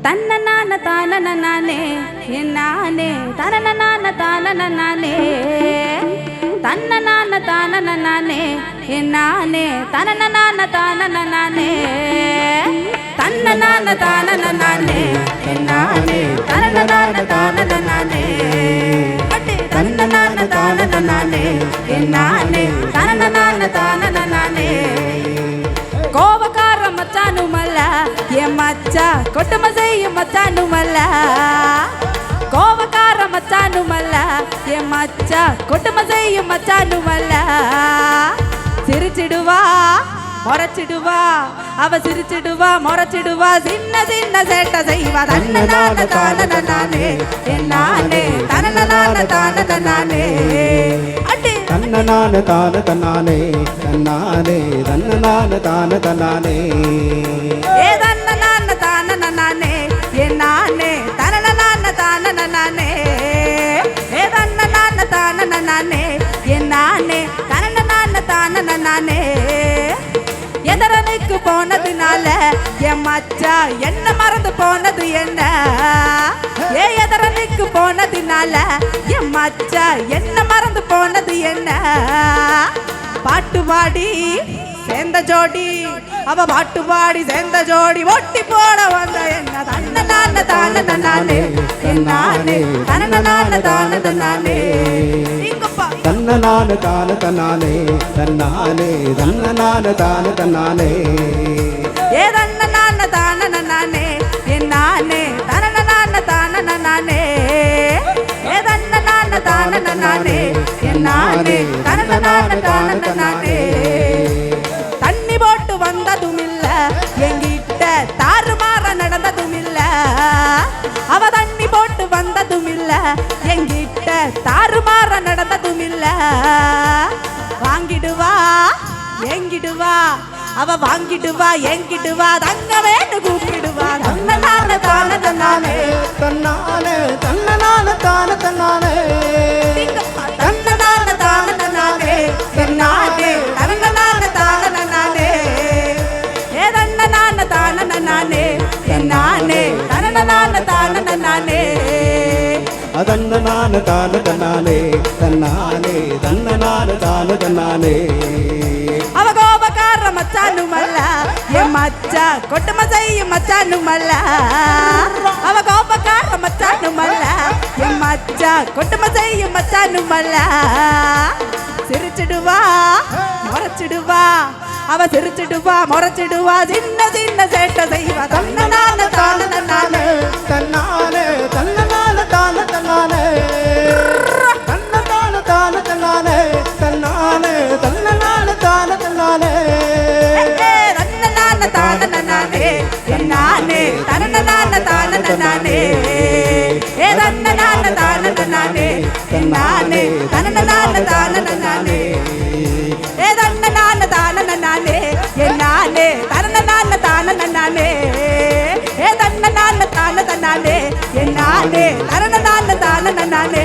தன்னனான தானன நானே நானே தனனனான தானன நானே தன்னனான தானன நானே நானே தனனனான தானன நானே தன்னனான தானன நானே நானே தனனனான தானன நானே தன்னனான தானன நானே நானே தனனனான தானன நானே கோவக்கார மச்சானு மல்ல என் மச்சா கொட்டும செய்யும் மச்சானு மல்ல கோவக்கார மச்சானு மல்ல என் மச்சா கொட்டும செய்யும் மச்சானு மல்ல சிரிச்சிடுவா முறைச்சிடுவா அவ சிரிச்சிடுவா முறைச்சிடுவா சின்ன சின்ன சேட்டை செய்வா தன்னனான தானன நானே நானே தனனனான தானன நானே தன்னனான தான தன்னானே தன்னானே தன்னனான தான தன்னானே ஏ தன்னனான தானன நானே நானே தனனனான தானன நானே ஏ தன்னனான தானன நானே நானே தனனனான தானன நானே எதரனுக்கு போனதுனால என் மச்சா என்ன மறந்து போனது என்ன ஏ எதரனுக்கு போனதுனால என் மச்சா என்ன மறந்து போனது என்ன பாட்டு பாடி சேர்ந்த ஜோடி அவ பாட்டு பாடி சேர்ந்த ஜோடி ஒட்டி போட வந்த என்ன தன்னனான தானன நானே நானே தனனனான தானன நானே தன்னனான தான தன்னானே தன்னானே தன்னனான தான தன்னானே ஏ தன்னனான தானன நானே நானே தனனனான தானன நானே ஏ தன்னனான தானன நானே நானே தனனனான தானன நானே தண்ணி போட்டு வந்ததும் இல்ல எங்கிட்ட தாறுமாற நடந்ததும் இல்ல அவ தண்ணி போட்டு வந்ததும் இல்ல எங்கிட்ட தாறுமாற நடந்ததும் இல்ல வாங்கிடுவா எங்கிடுவா அவ வாங்கிடுவா எங்கிடுவா தங்க வேண்டு கூப்பிடுவா தன்னனான தானன நானே தன்னானே தன்னனான தான தன்னானே தன்னனான தானன நானே நானே தனனனான தானன நானே ஏ தன்னனான தானன நானே நானே தனனனான தானன நானே அதன்னனான தான தன்னானே தன்னானே தன்னனான தான தன்னானே அவ கோபக்கார மச்சானு மல்ல என் மச்சா கொட்டும செய்யும் மச்சானு மல்ல அவ கோபக்கார மச்சானு மல்ல என் மச்சா கொட்டும செய்யும் மச்சானு மல்ல சிரிச்சிடுவா முறைச்சிடுவா அவ சிரிச்சிடுவா முறைச்சிடுவா சின்ன சின்ன சேட்டை செய்வா தன்னனான தானன நானே தன்னானே தன்னனான தான தன்னானே தன்னனான தான தன்னானே தன்னானே தன்னனான தான தன்னானே தன்னனான தானன நானே நானே தனனனான தானன நானே ஏ தன்னனான தானன நானே நானே தனனனான தானன நானே ஏ தன்னனான தானன நானே நானே தனனனான தானன நானே ஏ தன்னனான தானன நானே நானே தனனனான தானன நானே